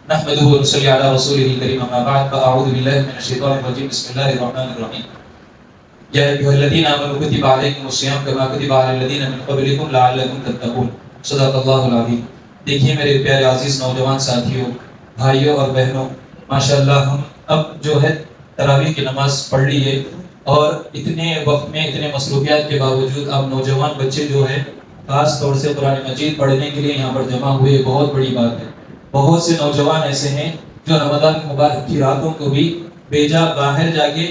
نحمده ونصلي على رسوله الكريم اما بعد فاعوذ بالله من الشيطان الرجيم بسم الله الرحمن الرحيم يا ايها الذين امنوا كتب عليكم الصيام كما كتب على الذين من قبلكم لعلكم تتقون صدق اللہ العظیم. دیکھیے میرے پیارے عزیز نوجوان ساتھیوں، بھائیوں اور بہنوں، ماشاءاللہ ہم اب جو ہے تراویح کی نماز پڑھ لی ہے اور اتنے وقت میں اتنے مصروفیات کے باوجود اب نوجوان بچے جو ہے خاص طور سے قرآن مجید پڑھنے کے لیے یہاں پر جمع ہوئے، بہت بڑی بات ہے. بہت سے نوجوان ایسے ہیں جو رمضان مبارک کی راتوں کو بھی بیجا باہر جا کے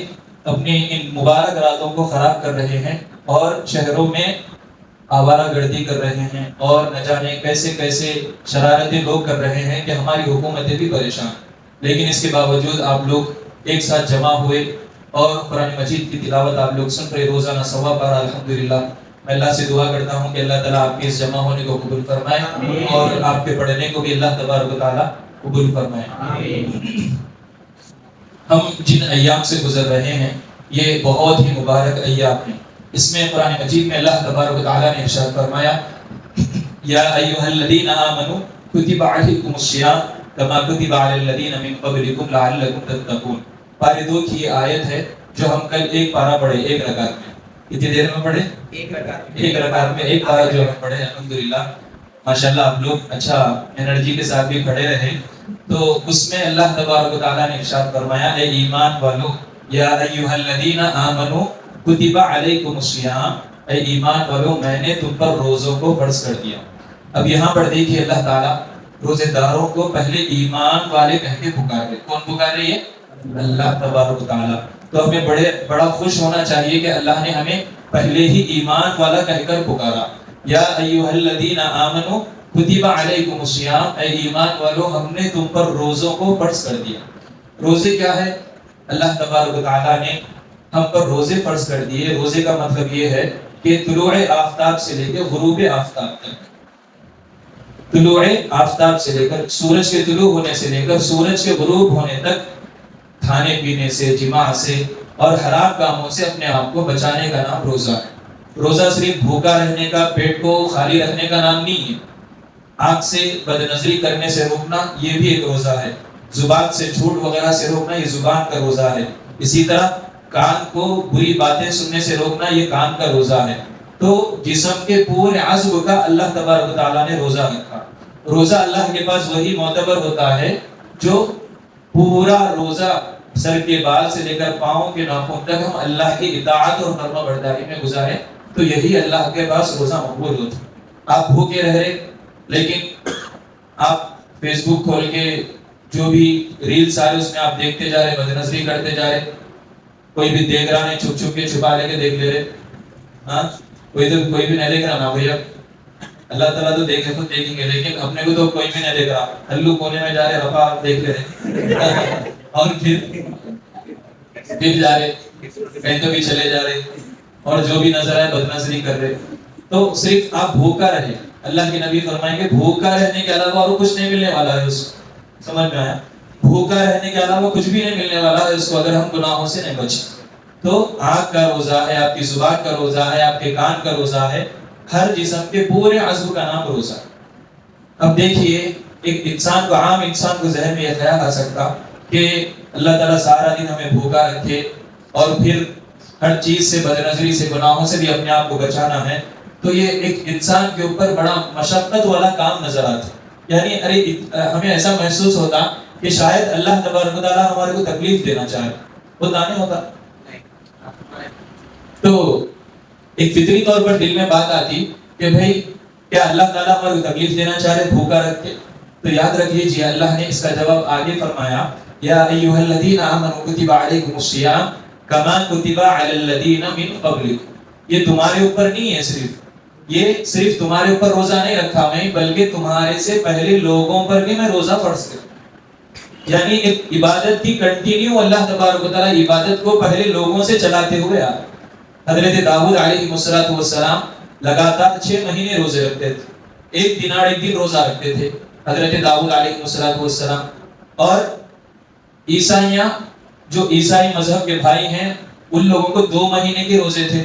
اپنی ان مبارک راتوں کو خراب کر رہے ہیں اور شہروں میں آوارہ گردی کر رہے ہیں اور نہ جانے کیسے کیسے شرارتیں لوگ کر رہے ہیں کہ ہماری حکومتیں بھی پریشان. لیکن اس کے باوجود آپ لوگ ایک ساتھ جمع ہوئے اور قرآن مجید کی تلاوت آپ لوگ سن رہے، روزانہ ثواب پا رہا. الحمدللہ میں اللہ سے دعا کرتا ہوں کہ اللہ تعالیٰ آپ کے اس جمع ہونے کو قبول فرمائے اور آپ کے پڑھنے کو بھی اللہ تبارک و تعالیٰ قبول فرمائے. ہم جن ایام سے گزر رہے ہیں یہ بہت ہی مبارک ایام ہیں. اس میں قرآن مجید میں اللہ تبارک و تعالیٰ نے ارشاد فرمایا یا ایھا الذین آمنوا کتب علیکم الصیام کما کتب علی الذین من قبلکم لعلکم تتقون. پارے 2 کی یہ آیت ہے جو ہم کل ایک پارہ پڑھے ایک رکعت میں. کتنی دیر میں پڑھے؟ ایک رکعت میں ایک پارہ جو ہم پڑھے. الحمدللہ ماشاءاللہ آپ لوگ اچھا انرجی کے ساتھ بھی کھڑے رہے. تو اس میں اللہ تبارک و تعالیٰ نے ارشاد فرمایا اے ایمان والو یا ایھا الذین آمنوا کتب علیکم الصیام، اے ایمان والو میں نے تم پر روزوں کو فرض کر دیا. اب یہاں پر دیکھیے اللہ تعالیٰ روزے داروں کو پہلے ایمان والے کہہ کے پکار رہے. کون پکار رہی ہے؟ اللہ تبارک و تعالیٰ. تو ہمیں بڑا خوش ہونا چاہیے کہ اللہ نے ہمیں پہلے ہی ایمان والا کہہ کر پکارا. یا ایھا الذین آمنوا کتب علیکم الصیام، اے ایمان والو ہم نے تم پر روزوں کو فرض کر دیا. روزے کیا ہے؟ اللہ تبارک و تعالیٰ نے ہم پر روزے فرض کر دیے. روزے کا مطلب یہ ہے کہ طلوع آفتاب سے لے کے غروب آفتاب تک، طلوع آفتاب سے لے کر سورج کے طلوع ہونے سے لے کر سورج کے غروب ہونے تک کھانے پینے سے، جماع سے اور حرام کاموں سے اپنے آپ کو بچانے کا نام روزہ ہے. روزہ صرف بھوکا رہنے کا، پیٹ کو خالی رکھنے کا نام نہیں ہے. آنکھ سے بد نظری کرنے سے روکنا یہ بھی ایک روزہ ہے. زبان سے جھوٹ وغیرہ سے روکنا یہ زبان کا روزہ ہے. اسی طرح کان کو بری باتیں سننے سے روکنا یہ کان کا روزہ ہے. تو جسم کے پورے عضو کا اللہ تبارک و تعالیٰ نے روزہ رکھا. روزہ اللہ کے پاس وہی معتبر ہوتا ہے جو پورا روزہ سر کے بال سے لے کر پاؤں کے ناخن تک ہم اللہ کی اطاعت اور فرما برداری میں گزاریں تو یہی اللہ کے پاس روزہ مقبول ہوتا. آپ بھوکے رہ رہے لیکن آپ فیس بک کھول کے جو بھی ریلز آ رہے اس میں آپ دیکھتے جا رہے، بد نظری کرتے جا رہے. کوئی بھی دیکھ رہا نہیں، چھپ چھپ کے چھپا لے کے دیکھ لے رہے. ہاں کوئی بھی نہیں دیکھ رہا نا بھیا. اللہ تعالیٰ تو دیکھے خود دیکھیں گے لیکن اپنے کو تو کوئی بھی نہیں دیکھ رہا. ہلو کونے میں جا رہے، رفا دیکھ لے رہے اور پھر جا رہے، کہیں تو بھی چلے جا رہے اور جو بھی نظر آئے بد نظری کر رہے. تو صرف آپ بھوکا رہے. اللہ کے نبی فرمائیں گے بھوکا رہنے کے علاوہ اور کچھ نہیں ملنے والا ہے اس کو. سمجھ میں آیا؟ بھوکا رہنے کے علاوہ کچھ بھی نہیں ملنے والا ہے اس کو اگر ہم گناہوں سے نہیں بچیں. تو آنکھ کا روزہ ہے، آپ کی زبان کا روزہ ہے، آپ کے کان کا روزہ ہے، ہر جسم کے پورے عضو کا نام روزہ. اب دیکھیے ایک انسان کو، عام انسان کو ذہن میں یہ خیال آ سکتا کہ اللہ تعالیٰ سارا دن ہمیں بھوکا رکھے اور پھر ہر چیز سے، بد نظری سے، گناہوں سے بھی اپنے آپ کو بچانا ہے. تو یہ ایک انسان کے اوپر بڑا مشقت والا کام نظر آتا. یعنی ہمیں ایسا محسوس ہوتا کہ شاید اللہ تبارک و تعالیٰ ہمارے کو تکلیف دینا چاہے. ہوتا نہیں ہوتا؟ تو ایک فطری طور پر دل میں بات آتی کہ بھائی کیا اللہ تعالیٰ ہمارے کو تکلیف دینا چاہ رہے بھوکا رکھ کے؟ تو یاد رکھیے جی اللہ نے اس کا جواب آگے فرمایا یا ایھا الذین آمنوا کتب علیکم الصیام کما کتب علی الذین من قبلکم. یہ تمہارے اوپر نہیں ہے، صرف تمہارے اوپر روزہ نہیں رکھا میں بلکہ تمہارے سے پہلے لوگوں پر بھی میں روزہ فرض کروں. یعنی ایک عبادت کی کنٹینیو اللہ تبارک و تعالیٰ عبادت کو پہلے لوگوں سے چلاتے ہوئے آ. حضرت داؤد علیہ السلام لگاتار 6 مہینے روزے رکھتے تھے. ایک دن روزہ رکھتے تھے حضرت داؤد علیہ السلام. اور عیسائیاں جو عیسائی مذہب کے بھائی ہیں ان لوگوں کو 2 مہینے کے روزے تھے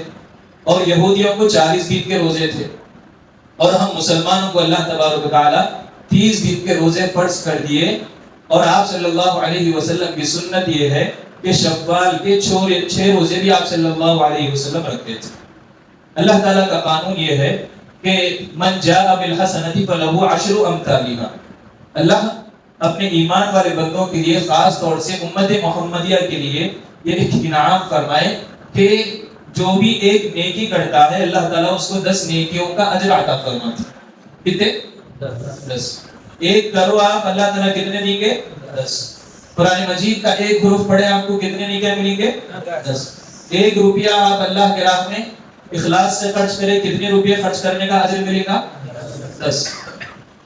اور یہودیوں کو 40 دن کے روزے تھے. اور ہم مسلمانوں کو اللہ تبارک و تعالیٰ 30 دن کے روزے فرض کر دیے اور آپ صلی اللہ علیہ وسلم کی سنت یہ ہے کہ شوال کے 6 روزے بھی آپ صلی اللہ علیہ وسلم رکھتے تھے۔ اللہ تعالیٰ کا قانون یہ ہے کہ من جاء بالحسنۃ فلہ عشر امثالها، اللہ اپنے ایمان والے بندوں کے لیے خاص طور سے امت محمدیہ کے لیے یہ انعام فرمائے کہ جو بھی ایک نیکی کرتا ہے اللہ تعالیٰ اس کو 10 نیکیوں کا اجر عطا فرماتے ہیں۔ کتنے؟ 10۔ ایک کرو آپ، اللہ تعالیٰ کتنے دیں گے؟ 10۔ قرآن مجید کا ایک حرف پڑھے آپ کو کتنے نیکیاں ملیں گے؟ 10۔ 1 روپیہ آپ اللہ کے راہ میں اخلاص سے خرچ کرے، کتنے روپے خرچ کرنے کا اجر ملے گا؟ 10۔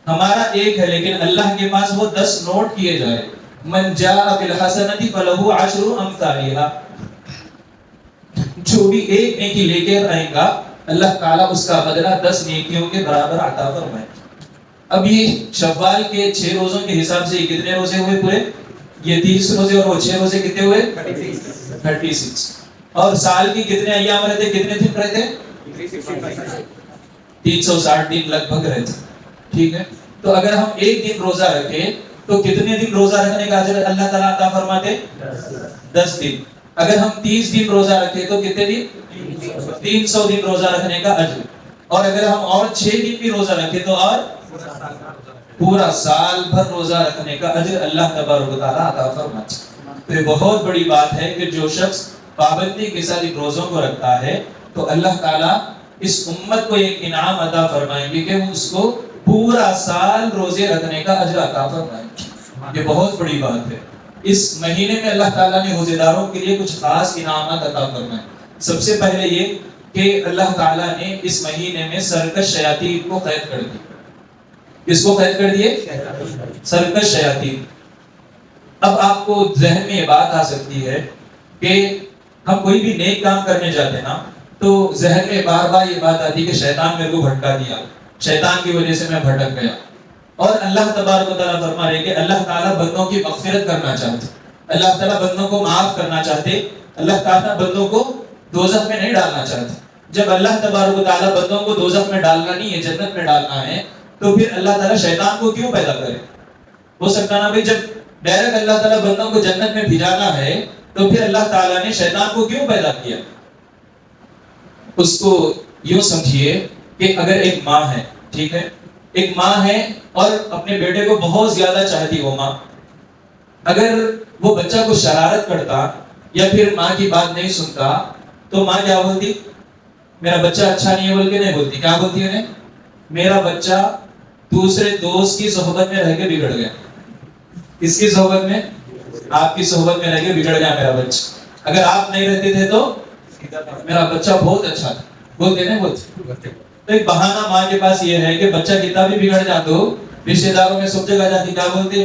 ہمارا ایک ہے لیکن اللہ کے پاس وہ 10 نوٹ کیے جائے۔ من جاء بالحسنۃ فلہ عشر امثالها، جو بھی ایک نیکی لے کے آئے گا اللہ تعالیٰ اس کا بدلہ 10 نیکیوں کے برابر عطا فرمائے۔ اب یہ شوال کے 6 روزوں کے حساب سے یہ کتنے روزے ہوئے پورے؟ یہ 30 روزے، اور وہ 6 روزے کتنے ہوئے؟ 36۔ اور سال کی کتنے ایام رہتے، کتنے دن رہتے؟ 360 دن لگ بھگ رہتے۔ ٹھیک ہے، تو اگر ہم ایک دن روزہ رکھیں تو کتنے دن روزہ رکھنے کا اجر اللہ تعالیٰ عطا فرماتے؟ 10 دن۔ اگر ہم 30 دن روزہ رکھیں تو کتنے دن؟ 300 دن روزہ رکھنے کا اجر۔ اور اگر ہم اور 6 دن بھی روزہ رکھیں تو اور پورا سال بھر روزہ رکھنے کا اجر اللہ تبارک و تعالیٰ عطا فرماتے۔ تو یہ بہت بڑی بات ہے کہ جو شخص پابندی کے ساتھ ان روزوں کو رکھتا ہے تو اللہ تعالیٰ اس امت کو ایک انعام عطا فرمائیں گے کہ وہ اس کو پورا سال روزے رکھنے کا اجر عطا فرمائیں گے۔ یہ بہت بڑی بات ہے۔ اس مہینے میں اللہ تعالیٰ نے روزے داروں کے لیے کچھ خاص انعامات عطا فرمائے۔ سب سے پہلے یہ کہ اللہ تعالیٰ نے اس مہینے میں سرکش شیاطین کو قید کر دی۔ کس کو قید کر دیے؟ سرکش شیاطین۔ اب آپ کو ذہن میں یہ بات آ سکتی ہے کہ ہم کوئی بھی نیک کام کرنے جاتے ہیں نا تو ذہن میں بار بار یہ بات آتی کہ شیطان میرے کو بھٹکا دیا، شیطان کی وجہ سے میں بھٹک گیا۔ اور اللہ تبارک و تعالیٰ فرما رہے کہ اللہ تعالیٰ بندوں کی مغفرت کرنا چاہتے، اللہ تعالیٰ بندوں کو معاف کرنا چاہتے، اللہ تعالیٰ بندوں کو دوزخ میں نہیں ڈالنا چاہتے۔ جب اللہ تبارک و تعالیٰ بندوں کو دوزخ میں ڈالنا نہیں ہے، جنت میں ڈالنا ہے، تو پھر اللہ تعالیٰ شیطان کو کیوں پیدا کرے؟ ہو سکتا نا بھائی، جب ڈائریکٹ اللہ تعالیٰ بندوں کو جنت میں بھجانا ہے تو پھر اللہ تعالیٰ نے شیطان کو کیوں پیدا کیا؟ اس کو یوں سمجھیے کہ اگر ایک ماں ہے، ٹھیک ہے، ایک ماں ہے اور اپنے بیٹے کو بہت زیادہ چاہتی وہ ماں، اگر وہ بچہ کو شرارت کرتا یا پھر ماں کی بات نہیں سنتا تو ماں کیا بولتی؟ میرا بچہ اچھا نہیں ہے بول کے نہیں بولتی، کیا بولتی انہیں؟ میرا بچہ دوسرے دوست کی صحبت میں رہ کے بگڑ گیا۔ کس کی صحبت میں؟ آپ کی صحبت میں رہ کے بگڑ گیا میرا بچہ۔ اگر آپ نہیں رہتے تھے تو میرا بچہ بہت اچھا تھا، بولتے نہیں بولتے؟ تو ایک بہانہ ماں کے پاس یہ ہے کہ بچہ کتنا بھی بگڑ جاتا ہو، رشتے داروں میں سب جگہ جاتی، کیا بولتے؟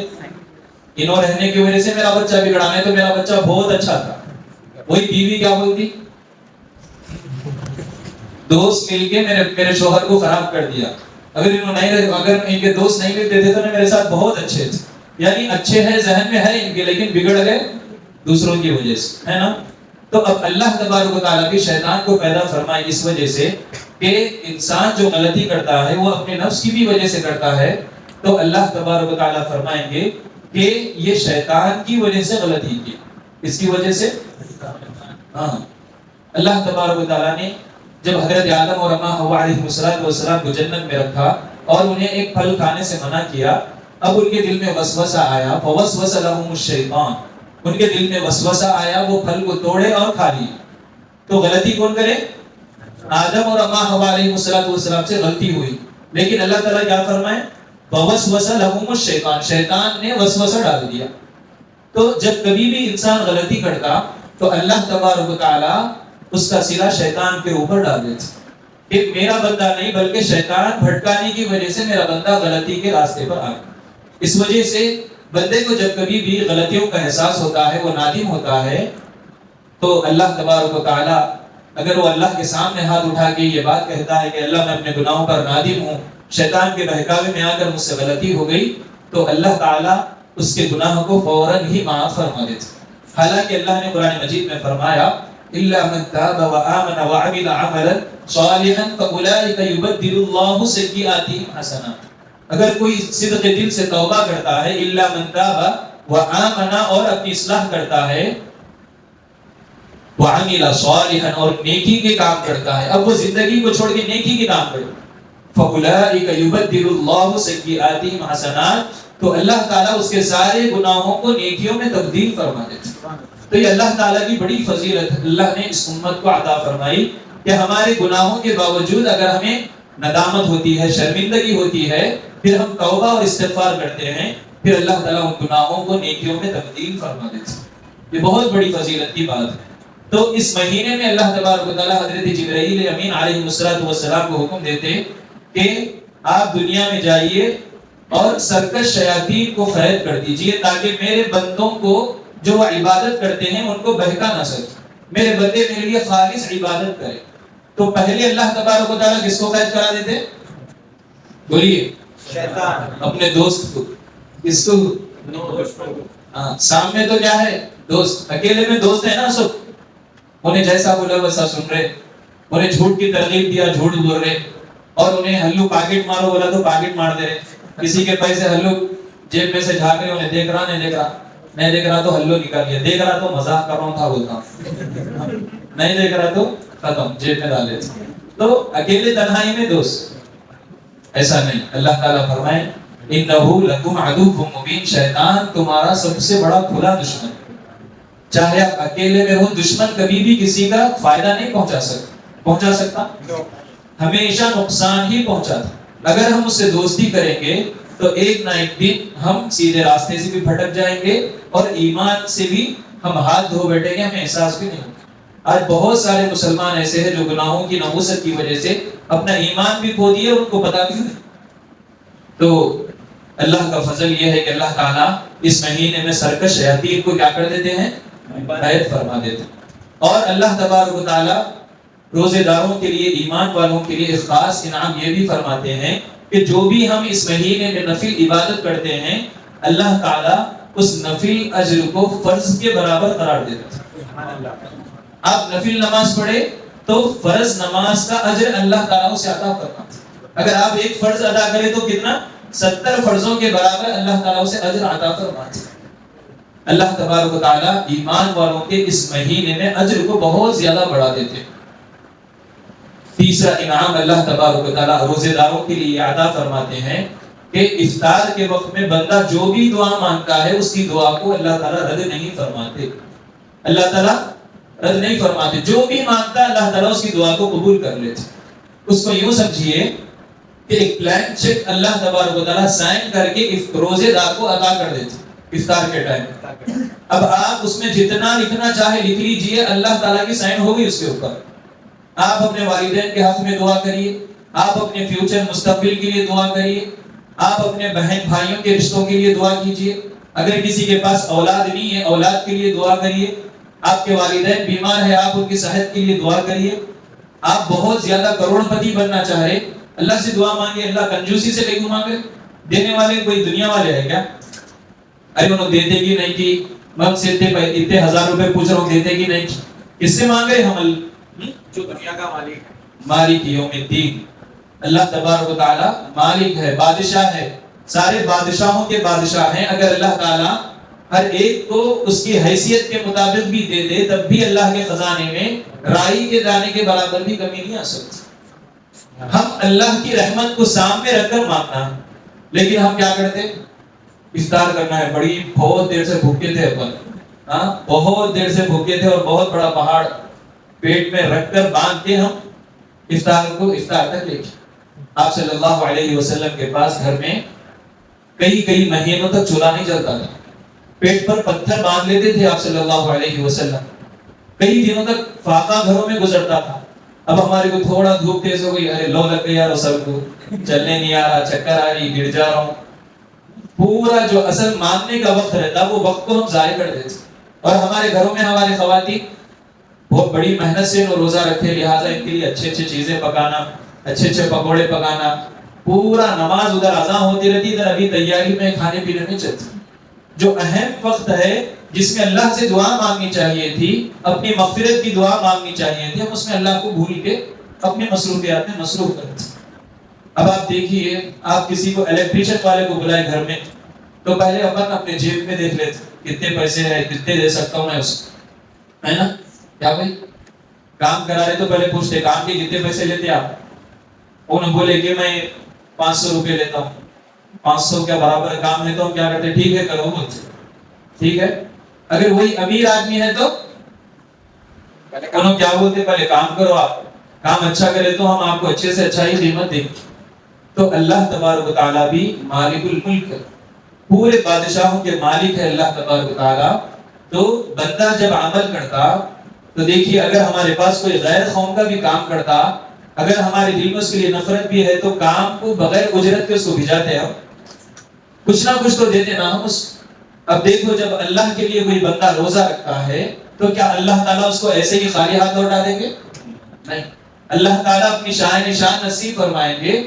انہوں رہنے کی وجہ سے میرا بچہ بگڑا، نہیں تو میرا بچہ بہت اچھا تھا۔ وہی بیوی کیا بولتی؟ دوست مل کے میرے شوہر کو خراب کر دیا، اگر ان کے دوست نہیں ملتے تھے تو میرے ساتھ بہت اچھے تھے۔ یعنی اچھے ہیں، ذہن میں ہے ان کے، لیکن بگڑ گئے دوسروں کی وجہ سے، ہے نا؟ تو اب اللہ تبارک و تعالیٰ بھی شیطان کو پیدا فرمائے اس وجہ سے کہ انسان جو غلطی کرتا ہے وہ اپنے نفس کی بھی وجہ سے کرتا ہے، تو اللہ تبارک و تعالیٰ فرمائیں گے کہ یہ شیطان کی وجہ سے غلطی کی، اس کی وجہ سے۔ ہاں، اللہ تبارک و تعالیٰ نے جب حضرت آدم اور اماں حوا علیہ السلام کو جنت میں رکھا اور انہیں ایک پھل کھانے سے منع کیا، اب ان کے دل میں وسوسہ آیا، فوسوس لهم الشیطان، ان کے دل میں وسوسہ آیا، وہ پھل کو توڑے اور کھا لیے۔ تو غلطی کون کرے؟ آدم اور اماں حوا علیہ السلام سے غلطی ہوئی، لیکن اللہ تعالیٰ کیا فرمائے؟ فوسوس لهم الشیطان، شیطان نے وسوسہ ڈال دیا۔ تو جب کبھی بھی انسان غلطی کرتا تو اللہ تبارک و تعالیٰ اس کا صلہ شیطان کے اوپر ڈال دیتے کہ میرا بندہ نہیں بلکہ شیطان بھٹکانے کی وجہ سے میرا بندہ غلطی کے راستے پر آ گیا۔ اس وجہ سے بندے کو جب کبھی بھی غلطیوں کا احساس ہوتا ہے، وہ نادم ہوتا ہے، تو اللہ تبارک و تعالیٰ اگر وہ اللہ کے سامنے ہاتھ اٹھا کے یہ بات کہتا ہے کہ اللہ میں اپنے گناہوں پر نادم ہوں، شیطان کے بہکاوے میں آ کر مجھ سے غلطی ہو گئی، تو اللہ تعالیٰ اس کے گناہوں کو فوراً ہی معاف فرما دیتے۔ حالانکہ اللہ نے قرآن مجید میں فرمایا إِلَّا مَن تَابَ وَآمَنَ وَعَمِلَ عَمَلًا صَالِحًا فَأُولَٰئِكَ يُبَدِّلُ اللَّهُ سَيِّئَاتِهِمْ حَسَنَاتٍ، اگر کوئی صدق دل سے توبہ کرتا ہے، إِلَّا مَن تَابَ وآمن اور اپنی اصلاح کرتا ہے، وعمل صالحا اور نیکی کے کام کرتا ہے، اب وہ زندگی کو چھوڑ کے نیکی کے کام کرے، فَأُولَٰئِكَ يُبَدِّلُ اللَّهُ سَيِّئَاتِهِمْ حَسَنَاتٍ تو اللہ تعالیٰ اس کے سارے گناہوں کو نیکیوں میں تبدیل فرما دیتا ہے۔ تو یہ اللہ تعالیٰ کی بڑی فضیلت اللہ نے اس امت کو عطا فرمائی کہ ہمارے گناہوں کے باوجود اگر ہمیں ندامت ہوتی ہے، شرمندگی ہوتی ہے، پھر ہم توبہ اور استغفار کرتے ہیں، پھر اللہ تعالیٰ ان گناہوں کو نیکیوں میں تبدیل فرما دیتا ہے۔ یہ بہت بڑی فضیلت کی بات ہے۔ تو اس مہینے میں اللہ تبارک و تعالیٰ حضرت جبرائیل امین علیہ السلام کو حکم دیتے کہ آپ دنیا میں جائیے اور سرکش شیاطین کو قید کر دیجئے تاکہ میرے بندوں کو جو وہ عبادت کرتے ہیں ان کو بہکا نہ سکے، میرے بندے میرے لیے خالص عبادت کرے۔ تو پہلے اللہ تبارک و تعالیٰ کس کو قید کرا دیتے؟ بولیے، شیطان، اپنے دوست کو۔ کس کو؟ سامنے تو کیا ہے؟ دوست۔ اکیلے میں دوست ہے نا سب، انہیں جیسا بولا ویسا سن رہے، انہیں جھوٹ کی ترغیب دیا جھوٹ بول رہے، اور انہیں ہلو پاکٹ مارو بولا تو پاکٹ مار دے رہے، کسی کے پیسے ہلو جیب میں سے جھانک رہے، انہیں دیکھ رہا نہیں دیکھ رہا تو ہلو نکال لیا، دیکھ رہا تو مذاق کر رہا تھا بولتا، نہیں دیکھ رہا تو ختم جیب میں ڈال دیتا۔ تو اکیلے تنہائی میں دوست ایسا نہیں۔ اللہ تعالیٰ فرمائے انہو لکم عدو مبین، شیطان تمہارا سب سے بڑا کھلا دشمن، چاہے آپ اکیلے میں ہو، دشمن کبھی بھی کسی کا فائدہ نہیں پہنچا سکتا، ہمیشہ نقصان ہی پہنچاتا۔ اگر ہم اس سے دوستی کریں گے تو ایک نہ ایک دن ہم سیدھے راستے سے بھی بھٹک جائیں گے اور ایمان سے بھی ہم ہاتھ دھو بیٹھیں گے، ہمیں احساس بھی نہیں ہوگا۔ آج بہت سارے مسلمان ایسے ہیں جو گناہوں کی نحوست کی وجہ سے اپنا ایمان بھی کھو دیے اور ان کو پتا بھی نہیں۔ تو اللہ کا فضل یہ ہے کہ اللہ تعالیٰ اس مہینے میں سرکش شیاطین کو کیا کر دیتے ہیں؟ قید فرما دیتے ہیں۔ اور اللہ تبارک و تعالیٰ روزے داروں کے لیے، ایمان والوں کے لیے ایک خاص انعام یہ بھی فرماتے ہیں کہ جو بھی ہم اس مہینے میں نفل عبادت کرتے ہیں، اللہ تعالیٰ اس نفل اجر کو فرض کے برابر قرار دیتا ہے۔ آپ نفل نماز پڑھے تو فرض نماز کا اجر اللہ تعالیٰ اسے عطا فرماتا ہے۔ اگر آپ ایک فرض ادا کریں تو کتنا؟ 70 فرضوں کے برابر اللہ تعالیٰ اسے اجر عطا فرماتا ہے۔ اللہ تبارک و تعالیٰ ایمان والوں کے اس مہینے میں اجر کو بہت زیادہ بڑھا دیتے ہیں۔ تیسرا انعام اللہ تبارک و تعالیٰ روزے داروں کے لیے عطا فرماتے ہیں کہ افطار کے وقت میں بندہ جو بھی دعا مانگتا ہے اس کی دعا کو اللہ تعالیٰ رد نہیں فرماتے۔ اللہ تعالیٰ رد نہیں فرماتے، جو بھی مانگتا ہے اللہ تعالیٰ اس کی دعا کو قبول کر لیتے۔ اس کو یوں سمجھیے کہ ایک بلینک چیک اللہ تبارک و تعالیٰ سائن کر کے روزے دار کو عطا کر دیتے افطار کے ٹائم۔ اب آپ اس میں جتنا لکھنا چاہے لکھ لیجئے، اللہ تعالیٰ کی سائن ہوگی اس کے اوپر۔ آپ اپنے والدین کے حق میں دعا کریے، آپ اپنے فیوچر مستقبل کے لیے دعا کریے، آپ اپنے بہن بھائیوں کے رشتوں کے لیے دعا کیجئے، اگر کسی کے پاس اولاد نہیں ہے اولاد کے لیے دعا کریے، آپ کے والدین بیمار ہیں آپ ان کی صحت کے لیے دعا کریے، آپ بہت زیادہ کروڑ پتی بننا چاہ رہے اللہ سے دعا مانگے۔ اللہ کنجوسی سے نہیں مانگے، دینے والے کوئی دنیا والے ہیں کیا؟ ارے انہوں دیتے کی نہیں کی، میں سے اتنے 1000 روپے پوچھ رہا ہوں دیتے کی نہیں کی، کس سے مانگ رہے ہم؟ جو دنیا کا مالک ہے، مالک یوم الدین۔ اللہ تبارک و تعالیٰ مالک ہے، بادشاہ ہے، سارے بادشاہوں کے بادشاہ ہیں۔ اگر اللہ تعالیٰ ہر ایک کو اس کی حیثیت کے مطابق بھی دے دے تب بھی اللہ کے خزانے میں رائی کے دانے کے برابر بھی کمی نہیں آ سکتی۔ ہم اللہ کی رحمت کو سامنے رکھ کر مانگنا ہے، لیکن ہم کیا کرتے؟ افطار کرنا ہے، بڑی بہت دیر سے بھوکے تھے اپن، بہت دیر سے بھوکے تھے اور بہت بڑا پہاڑ پیٹ میں رکھ کر باندھ کے ہم افطار تک لے کے آپ صلی اللہ علیہ وسلم کے پاس گھر میں کئی مہینوں تک چولہا نہیں جلتا تھا، پیٹ پر پتھر باندھ لیتے تھے آپ صلی اللہ علیہ وسلم، کئی دنوں تک فاقہ گھروں میں گزرتا تھا۔ اب ہمارے کو تھوڑا دھوپ تیز ہو گئی، ارے لو لگ گئی یار، سب کو چلنے نہیں آ رہا، چکر آ رہی، گر جا رہا ہوں، پورا جو اصل ماننے کا وقت رہتا وہ وقت کو ہم ضائع کر دیتے۔ اور ہمارے گھروں میں ہماری خواتین بہت بڑی محنت سے روزہ رکھے، لہٰذا ان کے لیے اچھے چیزیں پکانا، اچھے پکوڑے پکانا، پورا نماز ادھر اذان ہوتی رہتی، ادھر ابھی تیاری میں کھانے پینے میں چلتی۔ جو اہم وقت ہے جس میں اللہ سے دعا مانگنی چاہیے تھی، اپنی مغفرت کی دعا مانگنی چاہیے تھی، ہم اس میں اللہ کو بھول کے اپنے مصروفیات میں مصروف کرتے۔ اب آپ دیکھیے، آپ کسی کو الیکٹریشین والے کو بلائے گھر میں تو پہلے اپن اپنے جیب میں دیکھ لیتے کتنے پیسے ہیں، کتنے دے سکتا ہوں میں اس کو، ہے نا؟ کیا بھائی کام کرا رہے تو پہلے پوچھتے کام کے کتنے پیسے لیتے آپ؟ انہوں بولے کہ میں 500 روپے لیتا ہوں. 500 کیا برابر کام لیتا ہوں، کیا کرتے ٹھیک ہے کرو بولتے ٹھیک ہے. اگر وہی امیر آدمی ہے تو انہوں کیا بولتے پہلے کام کرو، آپ کام اچھا کرے تو ہم آپ کو اچھے سے اچھا ہی قیمت دیں. تو اللہ تبارک و تعالیٰ بھی مالک الملک ہے، پورے بادشاہوں کے مالک ہے اللہ تبارک و تعالیٰ. تو بندہ جب عمل کرتا تو دیکھیے اگر ہمارے پاس کوئی غیر قوم کا بھی کام کرتا، اگر ہمارے دل میں اس کے لیے نفرت بھی ہے تو کام کو بغیر اجرت کے اس کو بھیجاتے، ہم کچھ نہ کچھ تو دیتے نا ہم اس. اب دیکھو جب اللہ کے لیے کوئی بندہ روزہ رکھتا ہے تو کیا اللہ تعالیٰ اس کو ایسے ہی خالی ہاتھ لوٹا دیں گے؟ نہیں، اللہ تعالیٰ اپنی شان نشان نصیب فرمائیں گے.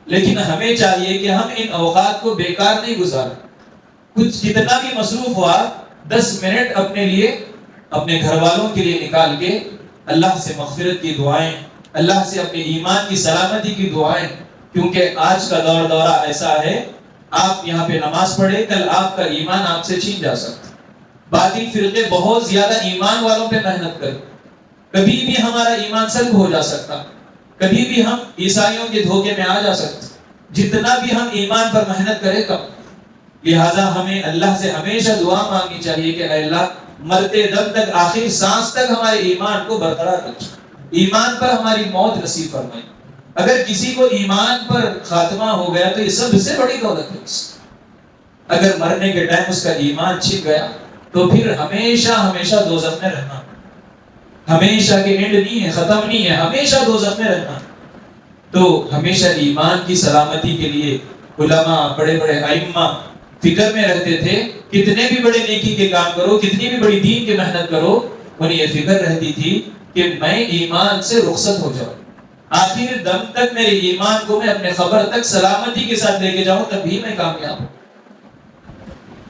لیکن ہمیں چاہیے کہ ہم ان اوقات کو بیکار نہیں گزاریں. کچھ جتنا بھی مصروف ہوا 10 منٹ اپنے لیے، اپنے گھر والوں کے لیے نکال کے اللہ سے مغفرت کی دعائیں، اللہ سے اپنے ایمان کی سلامتی کی دعائیں. کیونکہ آج کا دورہ ایسا ہے، آپ یہاں پہ نماز پڑھے کل آپ کا ایمان آپ سے چھین جا سکتا. باقی فرقے بہت زیادہ ایمان والوں پہ محنت کریں، کبھی بھی ہمارا ایمان سلب ہو جا سکتا، کبھی بھی ہم عیسائیوں کے دھوکے میں آ جا سکتے. جتنا بھی ہم ایمان پر محنت کریں کم. لہٰذا ہمیں اللہ سے ہمیشہ دعا مانگنی چاہیے کہ اے اللہ مرتے دم تک، آخر سانس تک ہمارے ایمان کو برقرار رکھیں، ایمان پر ہماری موت نصیب فرمائیں. اگر کسی کو ایمان پر خاتمہ ہو گیا تو یہ سب سے بڑی دولت ہے. اگر مرنے کے ٹائم اس کا ایمان چھپ گیا تو پھر ہمیشہ ہمیشہ دوزخ میں رہنا، ہمیشہ کے اینڈ نہیں ہے، ختم نہیں ہے، ہمیشہ دوزخ میں رہنا. تو ہمیشہ ایمان کی سلامتی کے لیے علماء، بڑے بڑے ائمہ فکر میں رہتے تھے. کتنے بھی بڑے نیکی کے کام کرو، کتنی بھی بڑی دین کی محنت کرو، انہیں یہ فکر رہتی تھی کہ میں ایمان سے رخصت ہو جاؤں، آخر دم تک میرے ایمان کو میں اپنے خبر تک سلامتی کے ساتھ لے کے جاؤں، تب بھی میں کامیاب ہوں.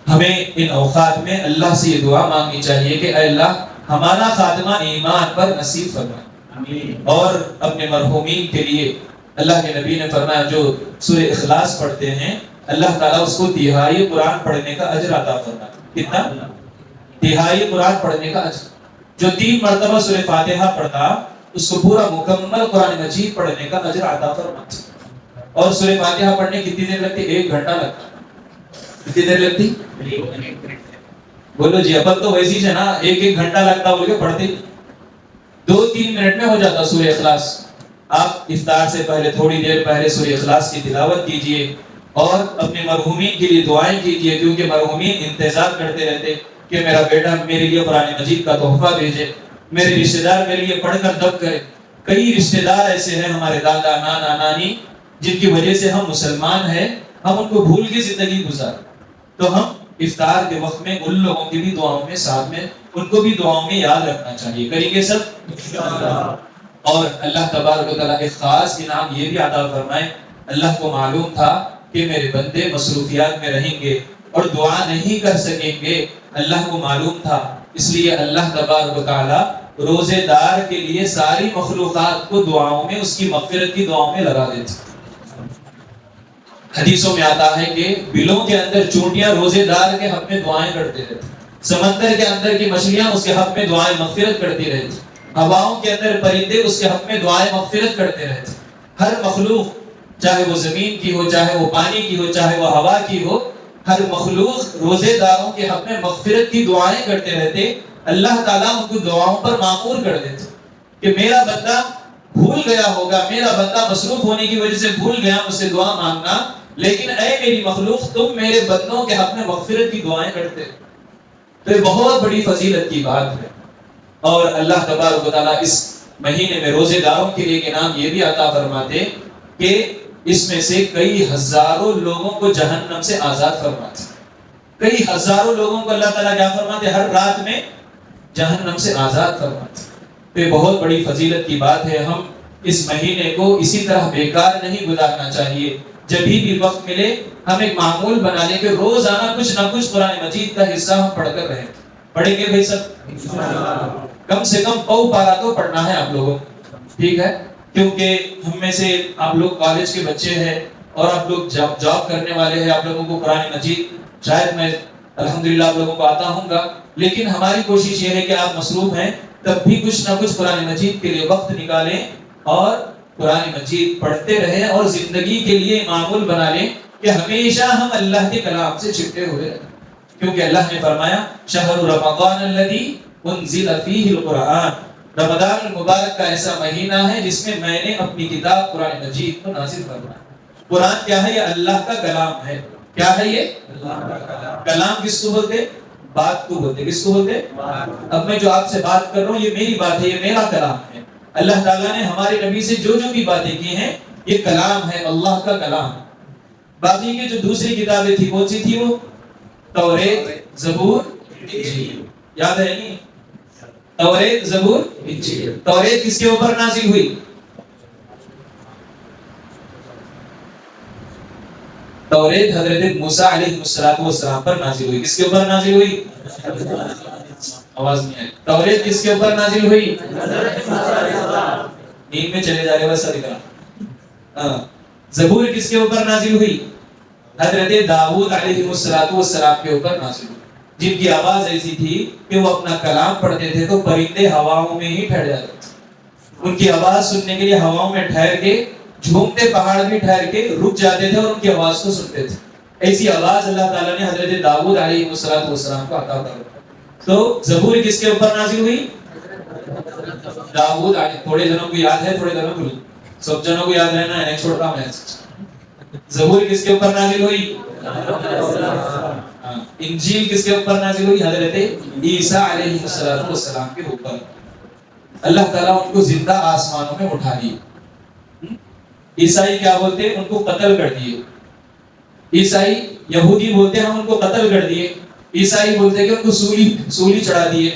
ہمیں ان اوقات میں اللہ سے یہ دعا مانگنی چاہیے کہ اے اللہ ہمارا خاتمہ ایمان پر نصیب فرمائے. اور اپنے مرحومین کے لیے اللہ کے نبی نے فرمایا جو سورہ اخلاص پڑھتے ہیں اللہ تعالیٰ اس کو تہائی قرآن پڑھنے کا اجر عطا فرمائے. کتنا؟ تہائی قرآن پڑھنے کا اجر. جو 3 مرتبہ سورہ فاتحہ پڑھتا اس کو پورا مکمل قرآن مجید پڑھنے کا اجر عطا فرمائے. اور سورہ فاتحہ پڑھنے کتنی دیر لگتی؟ 1 گھنٹہ لگتا. کتنی دیر لگتی؟ بولو جی، اپن تو ویسی ہے نا 1 گھنٹہ لگتا بول کے پڑھتے، 2-3 منٹ میں ہو جاتا سورہ اخلاص. آپ افطار سے پہلے تھوڑی دیر پہلے سورہ اخلاص کی تلاوت کیجئے اور اپنے مرحومین کے لیے دعائیں کیجئے، کیونکہ مرحومین انتظار کرتے رہتے کہ میرا بیٹا میرے لیے قرآن مجید کا تحفہ بھیجے، میرے رشتہ دار میرے لیے پڑھ کر دب کرے. کئی رشتہ دار ایسے ہیں ہمارے دادا نانا نانی جن کی وجہ سے ہم مسلمان ہیں، ہم ان کو بھول کے زندگی گزارے. تو ہم افطار کے وقت میں ان لوگوں کی بھی دعاؤں میں ساتھ میں ان کو بھی دعاؤں میں یاد رکھنا چاہیے. کریں گے سب؟ اور اللہ تبارک و تعالیٰ ایک خاص انعام یہ بھی عطا فرمائے. اللہ کو معلوم تھا کہ میرے بندے مصروفیات میں رہیں گے اور دعا نہیں کر سکیں گے، اللہ کو معلوم تھا، اس لیے اللہ تبارک و تعالیٰ روزے دار کے لیے ساری مخلوقات کو دعاؤں میں، اس کی مغفرت کی دعاؤں میں لگا دیتے. حدیثوں میں آتا ہے کہ بلوں کے اندر چونٹیاں روزے دار کے حق میں دعائیں کرتے رہتے، سمندر کے اندر کی مچھلیاں اس کے حق میں دعائیں مغفرت کرتی رہتی، ہواؤں کے اندر پرندے اس کے حق میں دعائیں مغفرت کرتے رہتے. ہر مخلوق، چاہے وہ زمین کی ہو، چاہے وہ پانی کی ہو، چاہے وہ ہوا کی ہو، ہر مخلوق روزے داروں کے حق میں مغفرت کی دعائیں کرتے رہتے. اللہ تعالیٰ ان کو دعاؤں پر معمور کر دیتے کہ میرا بندہ بھول گیا ہوگا، میرا بندہ مصروف ہونے کی وجہ سے بھول گیا مجھ سے دعا مانگنا، لیکن اے میری مخلوق تم میرے بندوں کے حق میں مغفرت کی دعائیں کرتے. تو یہ بہت بڑی فضیلت کی بات ہے. اور اللہ تبارک و تعالیٰ اس مہینے میں روزے داروں کے لیے انعام یہ بھی عطا فرماتے کہ اس میں سے کئی ہزاروں لوگوں کو جہنم سے آزاد فرماتے. کئی ہزاروں لوگوں کو اللہ تعالیٰ کیا فرماتے؟ ہر رات میں جہنم سے آزاد فرماتے. تو یہ بہت بڑی فضیلت کی بات ہے. ہم اس مہینے کو اسی طرح بیکار نہیں گزارنا چاہیے. جب بھی وقت ملے ہم ایک معمول بنا لیں کہ روزانہ کچھ نہ کچھ قرآن مجید کا حصہ ہم پڑھ کر رہیں. پڑھیں گے بھائی سب؟ کم سے کم پاؤ پارا تو پڑھنا ہے آپ لوگوں، ٹھیک ہے؟ کیونکہ ہم میں سے آپ لوگ کالج کے بچے ہیں اور آپ لوگ جاب کرنے والے ہیں، آپ لوگوں کو قرآن مجید شاید میں الحمدللہ آپ لوگوں کو آتا ہوں گا، لیکن ہماری کوشش یہ ہے کہ آپ مصروف ہیں تب بھی کچھ نہ کچھ قرآن مجید کے لیے وقت نکالیں اور قرآن مجید پڑھتے رہیں اور زندگی کے لیے معمول بنا لیں کہ ہمیشہ ہم اللہ کے کلام سے چپٹے ہوئے رہیں، کیونکہ اللہ نے فرمایا شہر رمضان الذی انزل فیہ القرآن، رمضان المبارک کا ایسا مہینہ ہے جس میں میں نے اپنی کتاب قرآن مجید کو نازل فرمایا۔ قرآن کیا ہے؟ یہ اللہ کا کلام ہے۔ کیا ہے یہ؟ اللہ کا کلام۔ کلام کس کو بولتے؟ بات کو بولتے۔ کس کو بولتے؟ اب میں جو آپ سے بات کر رہا ہوں یہ میری بات ہے، یہ میرا کلام ہے۔ اللہ تعالیٰ نے ہمارے نبی سے جو جو بھی باتیں کی ہیں یہ کلام ہے، اللہ کا کلام۔ باقی کی جو دوسری کتابیں تھی کون سی تھی؟ وہ توریت، زبور، انجیل۔ یاد ہے نہیں؟ توریت، زبور، انجیل۔ توریت کس کے اوپر نازل ہوئی؟ توریت حضرت موسیٰ علیہ السلام پر نازل ہوئی۔ کس کے اوپر نازل ہوئی؟ آواز نہیں آئی۔ توریت کس کے اوپر نازل ہوئی؟ نیند میں چلے جا رہے ویسا دکھ رہا۔ زبور کس کے اوپر نازل ہوئی؟ حضرت داؤد علیہ السلام کے اوپر نازل ہوئی، جن کی آواز ایسی تھی کہ وہ اپنا کلام پڑھتے تھے تو پرندے ہواؤں میں ہی ٹھہر جاتے تھے۔ ان کی آواز سننے کے لیے ہواؤں میں ٹھہر کے، جھومتے پہاڑ بھی ٹھہر کے رک جاتے تھے اور ان کی آواز کو سنتے تھے۔ ایسی آواز اللہ تعالیٰ نے حضرت داؤد علیہ السلام کو عطا کر۔ تو زبور کس کے اوپر نازل ہوئی؟ داؤد علیہ۔ تھوڑے جنوں کو یاد ہے، تھوڑے جنوں کو نہیں، سب جنوں کو یاد رہنا ہے، چھوڑتا میں۔ زبور کس کے اوپر نازل ہوئی؟ انجیل کس کے اوپر نازل ہوئی؟ حضرت عیسیٰ علیہ السلام کے اوپر۔ اللہ تعالیٰ ان کو زندہ آسمانوں میں اٹھا لیے۔ عیسائی کیا بولتے ہیں؟ ان کو قتل کر دیے۔ عیسائی، یہودی بولتے ہیں ہم ان کو قتل کر دیے، عیسائی بولتے ہیں کہ ان کو سولی چڑھا دیے۔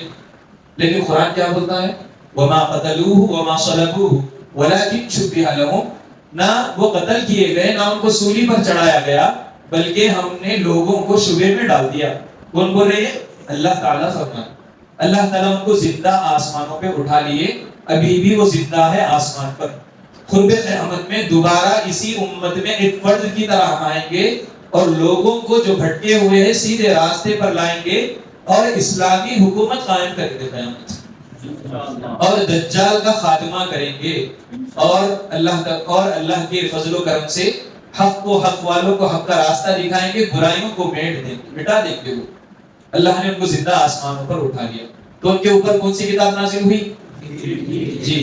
لیکن قرآن کیا بولتا ہے؟ وما قتلوه وما صلبوه ولكن شبه لهم۔ نہ وہ قتل کیے گئے، نہ ان کو سولی پر چڑھایا گیا، بلکہ ہم نے لوگوں کو شبے میں ڈال دیا۔ کون بول رہے ہیں؟ اللہ تعالیٰ فرماتا۔ اللہ تعالیٰ ان کو زندہ آسمانوں پہ اٹھا لیے، ابھی بھی وہ زندہ ہے آسمان پر۔ قرب قیامت میں دوبارہ اسی امت میں ایک فرد کی طرح آئیں گے اور لوگوں کو جو بھٹکے ہوئے ہیں سیدھے راستے پر لائیں گے اور اسلامی حکومت قائم کریں گے قیامت، اور دجال کا خاتمہ کریں گے، اور اللہ کے فضل و کرم سے حق کو، حق والوں کو حق کا راستہ دکھائیں گے، برائیوں کو مٹا دیں گے۔ وہ اللہ نے ان کو زندہ آسمانوں پر اٹھا لیا۔ تو ان کے اوپر کون سی کتاب نازل ہوئی؟ جی،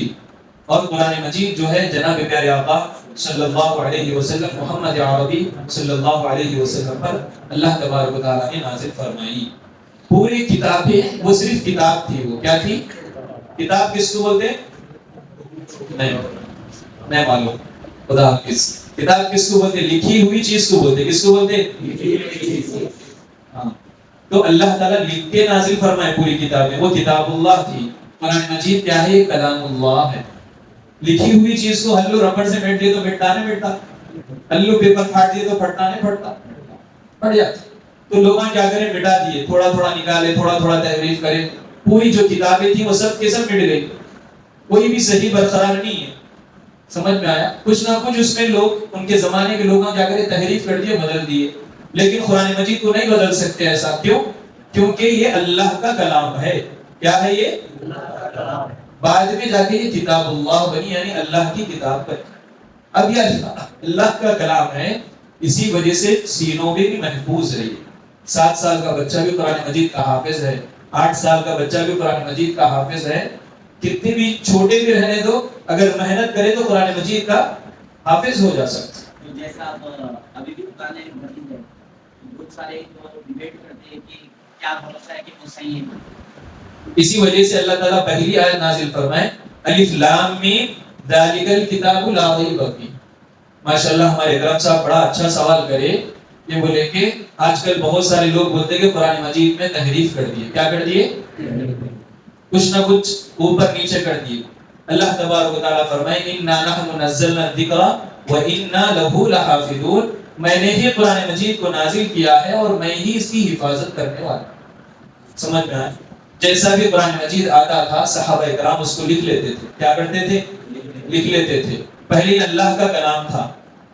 اور قرآن مجید جو ہے جناب پیارے آقا صلی اللہ علیہ وسلم، محمد عربی صلی اللہ علیہ وسلم پر اللہ تبارک و تعالیٰ نے نازل فرمائی۔ پوری کتابیں، وہ صرف کتاب تھی۔ وہ کیا تھی؟ کتاب کس کو بولتے؟ نہیں معلوم، خدا حافظ۔ کتاب کس کو بولتے؟ لکھی ہوئی چیز کو بولتے۔ کس کو بولتے؟ ہاں، تو اللہ تعالیٰ لکھ کے نازل فرمائے پوری کتابیں، وہ کتاب اللہ تھی۔ قرآن مجید کیا ہے؟ کلام اللہ ہے۔ لکھی ہوئی چیز کو ہلو ربڑ سے مٹ دیے تو مٹتا نہیں مٹتا، ہلو پیپر پھاڑ دیے تو پھٹتا نہیں پھٹتا، پھٹ جاتا۔ تو لوگوں کیا کرے؟ مٹا دیے، تھوڑا تھوڑا نکالے، تھوڑا تھوڑا تحریف کرے۔ پوری جو کتابیں تھیں وہ سب کے سب مٹ گئی، کوئی بھی صحیح برقرار نہیں ہے۔ سمجھ میں آیا؟ کچھ نہ کچھ اس میں لوگ، ان کے زمانے کے لوگوں کیا کرے؟ تحریف کر دیے، بدل دیے۔ لیکن قرآن مجید کو نہیں بدل سکتے۔ ایسا کیوں؟ کیونکہ یہ اللہ کا کلام ہے۔ کیا ہے یہ؟ اللہ کا کلام ہے۔ بعد میں جا کے یہ کتاب اللہ بنی، یعنی اللہ کی کتاب بنی۔ اب یہ اللہ کا کلام ہے، اسی وجہ سے سینوں میں بھی محفوظ رہی۔ 7 سال کا بچہ بھی قرآن مجید کا حافظ ہے، 8 سال کا بچہ بھی قرآن مجید کا حافظ ہے۔ کتنے بھی چھوٹے بھی رہنے دو، اگر محنت کرے تو قرآن مجید کا حافظ ہو جا سکتا۔ جیسا آپ ابھی بھی قرآن مجید ہے، بہت سارے ڈیبیٹ کرتے ہیں کہ کیا بھروسہ ہے کہ وہ صحیح ہے۔ اسی وجہ سے اللہ تعالیٰ پہلی آیت نازل فرمائے الف لام میم ذالک الکتاب لا ریب فیہ۔ ماشاءاللہ ہمارے اکرم صاحب بڑا اچھا سوال کرے، یہ بولے کہ آج کل بہت سارے لوگ بولتے کہ قرآن مجید میں تحریف کر دیے۔ کیا کر دیے؟ کچھ نہ کچھ اوپر نیچے کر دیے۔ اللہ تبارک و تعالیٰ فرمائے انا نحن نزلنا الذکر وانا لہ لحافظون۔ میں نے ہی قرآن مجید کو نازل کیا ہے اور میں ہی اس کی حفاظت کرنے والا ہوں۔ سمجھ میں آئے؟ جیسا بھی قرآن مجید آتا تھا صحابہ کرام اس کو لکھ لیتے تھے۔ کیا کرتے تھے؟ لکھ لیتے تھے۔ پہلے اللہ کا کلام تھا،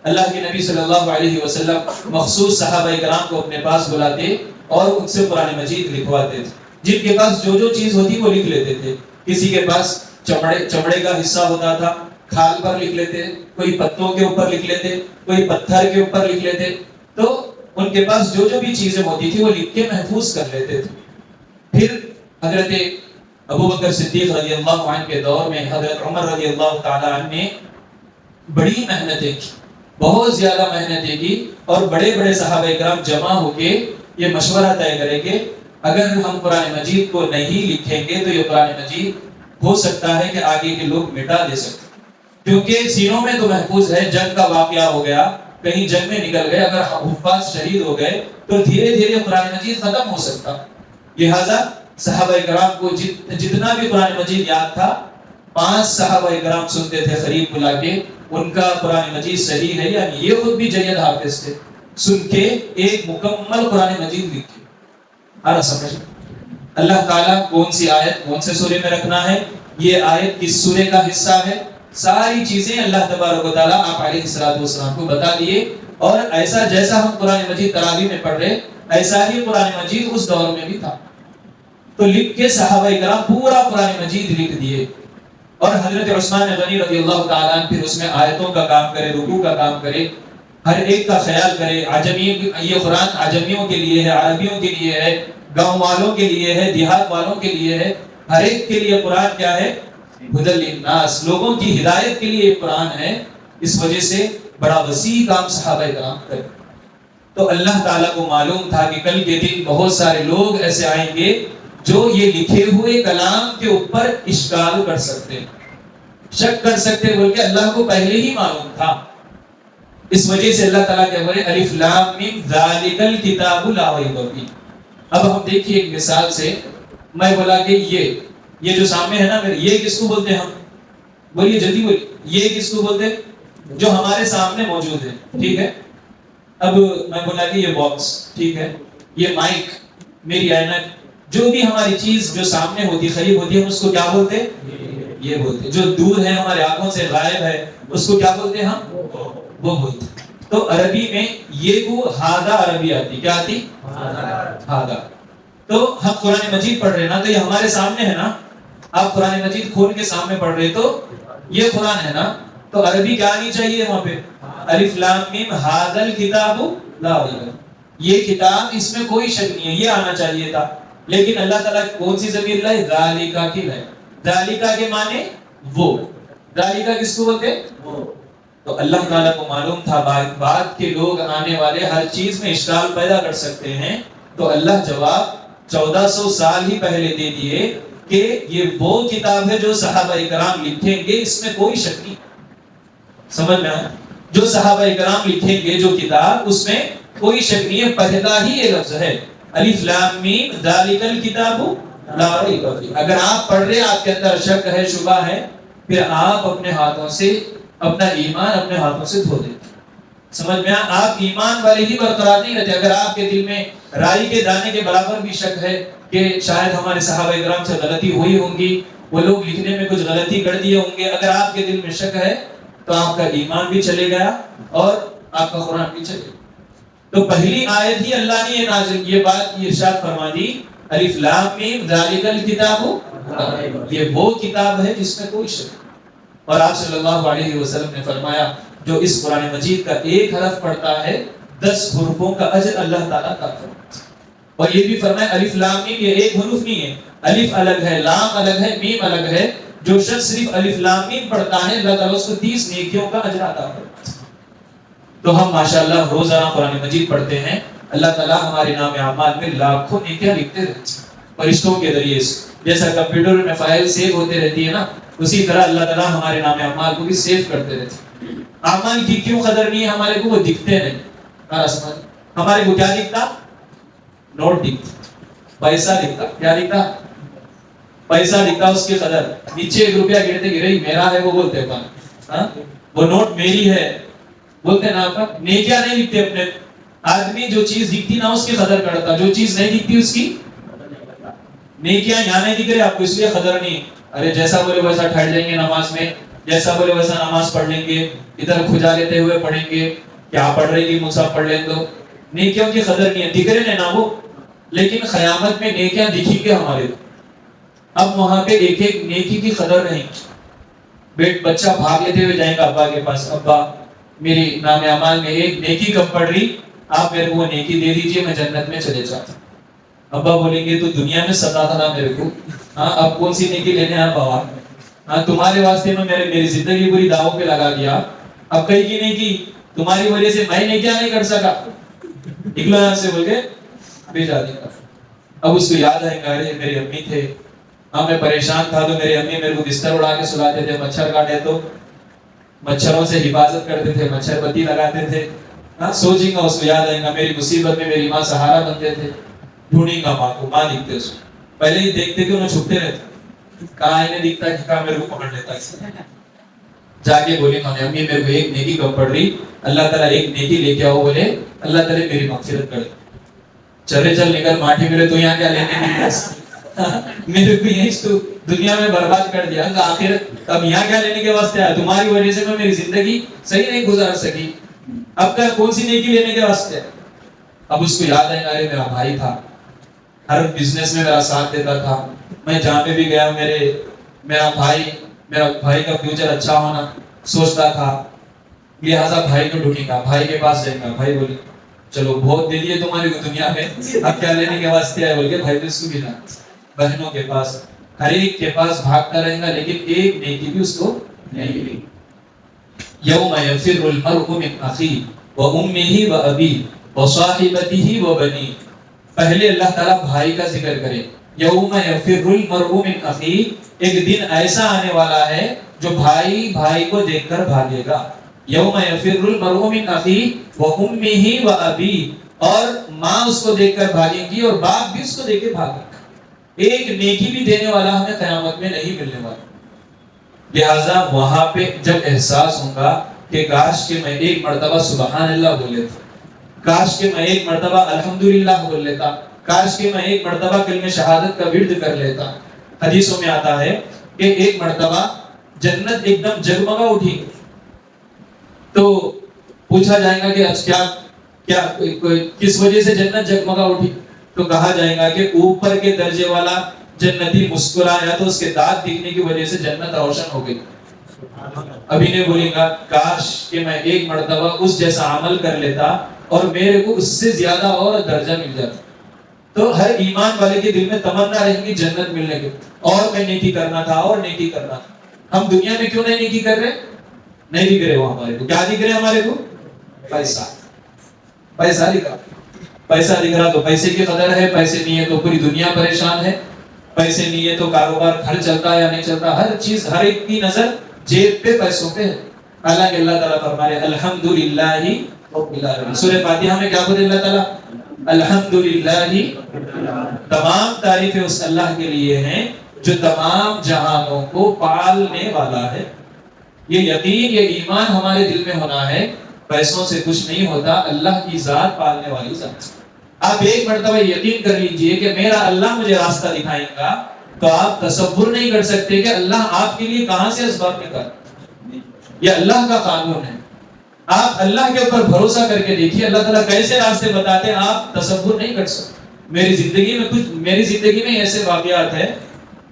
اللہ کے نبی صلی اللہ علیہ وسلم مخصوص صحابہ کرام کو اپنے پاس بلاتے اور ان سے قرآن مجید لکھواتے تھے. جن کے پاس جو چیز ہوتی وہ لکھ لیتے تھے. کسی کے پاس چمڑے کا حصہ ہوتا تھا، کھال پر لکھ لیتے، کوئی پتوں کے اوپر لکھ لیتے، کوئی پتھر کے اوپر لکھ لیتے. تو ان کے پاس جو بھی چیزیں ہوتی تھی وہ لکھ کے محفوظ کر لیتے تھے. پھر حضرت ابو بکر صدیق رضی اللہ عنہ کے دور میں حضرت عمر رضی اللہ تعالی عنہ نے بڑی محنتیں کی، بہت زیادہ محنتیں کی، اور بڑے بڑے صحابہ کرام جمع ہو کے یہ مشورہ طے کرے کہ اگر ہم قرآن مجید کو نہیں لکھیں گے تو یہ قرآن مجید ہو سکتا ہے کہ آگے کے لوگ مٹا دے سکتے، کیونکہ سینوں میں تو محفوظ ہے. جنگ کا واقعہ ہو گیا، کہیں جنگ میں نکل گئے، اگر حفاظ شہید ہو گئے تو دھیرے دھیرے قرآن مجید ختم ہو سکتا. لہذا صحابہ کرام کو جتنا بھی قرآن مجید یاد تھا، 5 صحابہ کرام سنتے تھے قریب بلا کے ان کا قرآن مجید صحیح ہے، یعنی یہ خود بھی جید حافظ تھے، سن کے ایک مکمل قرآن مجید لکھے. سمجھ اللہ تعالیٰ کون سی آیت کون سے سورے میں رکھنا ہے، یہ آیت کس سورے کا حصہ ہے، ساری چیزیں اللہ تبارک و تعالیٰ آپ علیہ الصلوۃ والسلام کو بتا دیے. اور ایسا جیسا ہم قرآن مجید تراویح میں پڑھ رہے ایسا ہی قرآن مجید اس دور میں بھی تھا. تو لکھ کے صحابہ کرام پورا قرآن مجید لکھ دیے. اور حضرت عثمان غنی رضی اللہ تعالیٰ عنہ پھر اس میں آیتوں کا کام کرے، رکوع کا کام کرے، ہر ایک کا خیال کرے. یہ قرآن عجمیوں کے لیے ہے، عربیوں کے لیے ہے، گاؤں والوں کے لیے ہے، دیہات والوں کے لیے ہے، ہر ایک کے لیے قرآن کیا ہے؟ ہدی للناس، لوگوں کی ہدایت کے لیے قرآن ہے. اس وجہ سے بڑا وسیع کام صحابہ کرام کرے. تو اللہ تعالیٰ کو معلوم تھا کہ کل کے دن بہت سارے لوگ ایسے آئیں گے جو یہ لکھے ہوئے کلام کے اوپر اشکال کر سکتے، شک کر سکتے، بلکہ اللہ کو پہلے ہی معلوم تھا. اس وجہ سے اللہ تعالیٰ کیا بولے الف لام میم ذالک الکتاب لا ریب فیہ. اب ہم دیکھیے ایک مثال سے، میں بولا کہ یہ جو سامنے ہے نا میرے، یہ کس کو بولتے ہیں ہم؟ بولیے جلدی بولیے، یہ کس کو بولتے ہیں؟ جو ہمارے سامنے موجود ہے، ٹھیک ہے. اب میں بولا کہ یہ باکس، ٹھیک ہے، یہ مائک، میری اینک، جو بھی ہماری چیز جو سامنے ہوتی قریب ہوتی ہے ہم اس کو کیا بولتے ہیں؟ یہ بولتے ہیں. جو دور ہے ہمارے آنکھوں سے غائب ہے اس کو کیا بولتے ہیں ہم؟ وہ بولتے ہیں. تو عربی میں یہ کو ہادہ عربی آتی، کیا آتی؟ ہادہ. تو ہم قرآن مجید پڑھ رہے ہیں نا، تو یہ ہمارے سامنے ہے نا، آپ قرآن مجید کھول کے سامنے پڑھ رہے تو یہ قرآن ہے نا، تو عربی کیا آنی چاہیے وہاں پہ؟ الف لام میم ھذا الکتاب لا ریب. یہ کتاب، اس میں کوئی شک نہیں ہے، یہ آنا چاہیے تھا. لیکن اللہ تعالیٰ کون سی ضمیر لائے؟ ذالکا کی لائے. ذالکا کے معنی وہ، ذالکا کس کو بولتے؟ وہ. تو اللہ تعالیٰ کو معلوم تھا بعد کے لوگ آنے والے ہر چیز میں اشکال پیدا کر سکتے ہیں، تو اللہ جواب 1400 سال ہی پہلے دے دیے کہ یہ وہ کتاب ہے جو صحابہ کرام لکھیں گے، اس میں کوئی شک نہیں. سمجھ میں آیا؟ جو صحابہ کرام لکھیں گے جو کتاب، اس میں کوئی شک نہیں ہے. پہلا ہی یہ لفظ ہے الف لام میم ذالک الکتاب لا ریب فیہ. اگر آپ پڑھ رہے آپ کے اندر شک ہے، شبہ ہے، پھر آپ اپنے ہاتھوں سے اپنا ایمان اپنے ہاتھوں سے دھو دیتے. سمجھ میں آپ ایمان والے ہی برقرار نہیں رہتے. اگر آپ کے دل میں رائی کے دانے کے برابر بھی شک ہے کہ شاید ہمارے صحابہ کرام سے غلطی ہوئی ہوں گی، وہ لوگ لکھنے میں کچھ غلطی کر دیے ہوں گے، اگر آپ کے دل میں شک ہے تو آپ کا ایمان بھی چلے گیا اور آپ کا قرآن بھی چلے گیا. تو پہلی آیت ہی اللہ نے یہ نازل کی، یہ بات ارشاد فرما دی الف لام میم ذالک الکتاب، یہ وہ کتاب ہے جس میں کوئی شک. اور آپ صلی اللہ علیہ وسلم نے فرمایا جو اس قرآن مجید کا ایک حرف پڑھتا ہے 10 حروفوں کا اجر اللہ تعالیٰ کا فرماتا ہے. اور یہ بھی فرمایا الف لام میم یہ ایک حرف نہیں ہے، الف الگ ہے، لام الگ ہے، میم الگ ہے. جو شخص صرف الف لام میم پڑھتا ہے اللہ تعالیٰ اس کو 30 نیکیوں کا اجر عطا فرماتا ہے. تو ہم ماشاءاللہ روزانہ قرآن مجید پڑھتے ہیں، اللہ تعالیٰ ہمارے نام اعمال میں لاکھوں نیکیاں لکھتے رہتے ہیں فرشتوں کے ذریعے سے. جیسا کمپیوٹر میں فائل سیو ہوتے رہتی ہے نا، اسی طرح اللہ تعالیٰ ہمارے نام اعمال کو بھی سیو کرتے رہتے ہیں. اعمال کی کیوں قدر نہیں ہے ہمارے کو؟ وہ دکھتے نہیں. ہمارے کو کیا دکھتا؟ نوٹ دکھتا، پیسہ دکھتا. کیا دکھتا؟ پیسہ دکھتا، اس کی قدر. نیچے 1 روپیہ گرتے گرے میرا ہے وہ بولتے ہیں، وہ نوٹ میری ہے بولتے نا. آپ نیکیاں نہیں دکھتے اپنے. آدمی جو چیز دکھتی نا اس کی قدر کرتا، جو چیز نہیں دکھتی اس کی نیکیاں یہاں نہیں دکھ رہے آپ کو اس لیے قدر نہیں. ارے جیسا بولے ویسا ٹھہر جائیں گے نماز میں، جیسا بولے ویسا نماز پڑھ لیں گے, ادھر کھجا لیتے ہوئے پڑھیں گے, کیا پڑھ رہی تھی مصحف پڑھ لیں تو نیکیوں کی قدر نہیں ہے. دکھ رہے ہیں نا وہ, لیکن قیامت میں نیکیاں دکھیں گے ہمارے کو. اب وہاں پہ ایک ایک نیکی کی قدر نہیں. بچہ بھاگ لیتے ہوئے جائیں گا ابا کے پاس, ابا میری نام اعمال میں ایک نیکی کم پڑ رہی, آپ میرے کو وہ نیکی دے دیجئے, میں جنت میں چلے جاتا. ابا بولیں گے تو دنیا میں ستا تھا نا میرے کو, ہاں اب کون سی نیکی لینے آیا بابا, ہاں تمہارے واسطے میں میری زندگی پوری داؤں پہ لگا دیا, اب کہیں کی نہیں کی, تمہاری وجہ سے میں نیکیاں نہیں کر سکا, نکلو یہاں سے بول کے بھیجا دیا. اب اس کو یاد آئے گا, ارے میری امی تھے, ہاں میں پریشان تھا تو میری امی میرے کو بستر اڑا کے سلاتے تھے, مچھر کاٹے تو مچھروں سے حفاظت کرتے تھے, مچھر بتی لگاتے تھے. ہاں سوچیں گا, اس کو یاد آئے گا میری مصیبت میں میری ماں سہارا بنتے تھے. ڈھونڈیں گا ماں کو, ماں دکھتے اس کو, پہلے ہی دیکھتے کہ انہیں چھپتے رہتے, کہاں انہیں دکھتا کہ کہاں میرے کو پکڑ لیتا ہے. جا کے بولے گا امی میرے کو ایک نیکی کم پڑ رہی, اللہ تعالیٰ ایک نیکی لے کے آؤ, بولے اللہ تعالیٰ میری مغفرت کر. چلے چل نکل ماٹھی میرے, تو یہاں کیا لینے میرے کو یہیں تو دنیا میں برباد کر دیا, آخر اب یہاں کیا لینے کے واسطے آیا, تمہاری وجہ سے میں میری زندگی صحیح نہیں گزار سکی, اب کیا کون سی نیکی لینے کے واسطے. اب اس کو یاد آئے گا, ارے میرا بھائی تھا, ہر بزنس میں میرا ساتھ دیتا تھا, میں جہاں پہ بھی گیا میرا بھائی کا فیوچر اچھا ہونا سوچتا تھا, لہٰذا بھائی کو ڈھونڈے گا, بھائی کے پاس جائے گا. بھائی بولے چلو بہت دے دیے تمہاری دنیا میں, اب کیا لینے کے واسطے آئے, بول کے بھائی اس کو ملا. بہنوں کے پاس, ہر ایک کے پاس بھاگتا رہے گا, لیکن ایک نیکی بھی اس کو نہیں ملی. یوم یفر المرء من اخیہ وامہ وابیہ وصاحبتہ وبنیہ. پہلے اللہ تعالیٰ بھائی کا ذکر کرے, یوم یفر المرء من اخیہ, ایک دن ایسا آنے والا ہے جو بھائی کو دیکھ کر بھاگے گا. یوم یفر المرء من اخیہ وامہ وابیہ, اور ماں اس کو دیکھ کر بھاگے گی اور باپ بھی اس کو دیکھ کے بھاگے گا. ایک نیکی بھی دینے والا ہمیں قیامت میں نہیں ملنے والا. لہٰذا وہاں پہ جب احساس ہوگا کہ کاش کہ میں ایک مرتبہ سبحان اللہ بول لیتا, کاش کہ میں ایک مرتبہ الحمدللہ بول لیتا, کاش کہ میں ایک مرتبہ کلمہ شہادت کا ورد کر لیتا. حدیثوں میں آتا ہے کہ ایک مرتبہ جنت ایک دم جگمگا اٹھی, تو پوچھا جائے گا کہ کیا کس وجہ سے جنت جگمگا اٹھی, تو کہا جائے گا کہ اوپر کے درجے والا جنتی مسکرایا تو اس کے دانت دکھنے کی وجہ سے جنت روشن ہو گئی. ابھی نے بولے گا کاش کہ میں ایک مرتبہ اس جیسا عمل کر لیتا اور میرے کو اس سے زیادہ اور درجہ مل جاتا. تو ہر ایمان والے کے دل میں تمنا رہے گی جنت ملنے کی, اور میں نیکی کرنا تھا اور نیکی کرنا تھا. ہم دنیا میں کیوں نہیں نیکی کر رہے, نہیں دکھ رہے وہ ہمارے کو. کیا دکھ رہے ہمارے کو, پیسہ دکھ رہا تو پیسے کی قدر ہے, پیسے نہیں ہے تو پوری دنیا پریشان ہے, پیسے نہیں ہے تو کاروبار گھر چلتا ہے یا نہیں چلتا, ہر چیز ہر ایک کی نظر جیب پہ پیسوں پہ ہے. حالانکہ اللہ تعالیٰ فرما رہے الحمدللہ رب العالمین. سورہ فاتحہ میں کیا بولے اللہ تعالیٰ, الحمدللہ, تمام تعریفیں اس اللہ کے لیے ہیں جو تمام جہانوں کو پالنے والا ہے. یہ یقین یہ ایمان ہمارے دل میں ہونا ہے, پیسوں سے کچھ نہیں ہوتا, اللہ کی ذات پالنے والی ذات. آپ ایک مرتبہ یقین کر لیجئے کہ میرا اللہ مجھے راستہ دکھائے گا, تو آپ تصور نہیں کر سکتے کہ اللہ آپ کے لیے کہاں سے اسباب نکالے. یہ اللہ کا قانون ہے. آپ اللہ کے اوپر بھروسہ کر کے دیکھیے اللہ تعالیٰ کیسے راستے بتاتے ہیں, آپ تصور نہیں کر سکتے. میری زندگی میں ایسے واقعات ہیں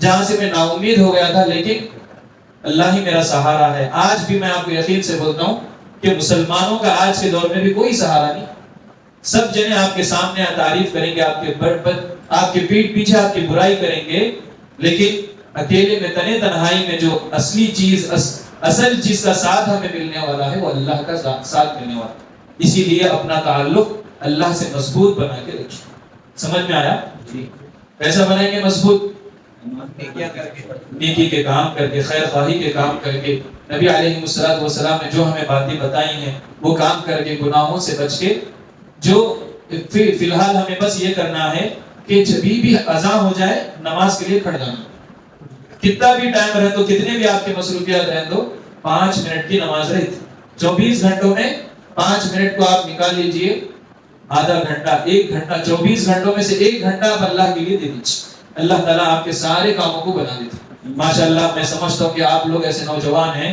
جہاں سے میں نا امید ہو گیا تھا, لیکن اللہ ہی میرا سہارا ہے. آج بھی میں آپ کو یقین سے بولتا ہوں کہ مسلمانوں کا آج کے دور میں بھی کوئی سہارا نہیں. سب جنے آپ کے سامنے تعریف کریں گے, آپ کے پیٹھ پیچھے آپ کی برائی کریں گے, لیکن اکیلے میں تنے تنہائی میں جو اصل چیز کا ساتھ ہمیں ملنے والا ہے وہ اللہ کا ساتھ ملنے والا ہے. اسی لیے اپنا تعلق اللہ سے مضبوط بنا کے رکھیں. سمجھ میں آیا؟ کیسا بنائیں گے مضبوط؟ نیکی کے کام کر کے, خیر خواہی کے کام کر کے, نبی علیہ السلام نے جو ہمیں باتیں بتائی ہیں وہ کام کر کے, گناہوں سے بچ کے. جو فی الحال ہمیں بس یہ کرنا ہے کہ جب بھی اذان ہو جائے نماز کے لیے کھڑ جانا. کتنا بھی ٹائم رہے تو, کتنے بھی آپ کے مصروفیات رہیں تو 5 منٹ کی نماز رہتی. 24 گھنٹوں میں 5 منٹ کو آپ نکال لیجئے, آدھا گھنٹہ, 1 گھنٹہ, 24 گھنٹوں میں سے 1 گھنٹہ آپ اللہ کے لیے دے دیجیے. اللہ تعالیٰ آپ کے سارے کاموں کو بنا دیتے. ماشاءاللہ میں سمجھتا ہوں کہ آپ لوگ ایسے نوجوان ہیں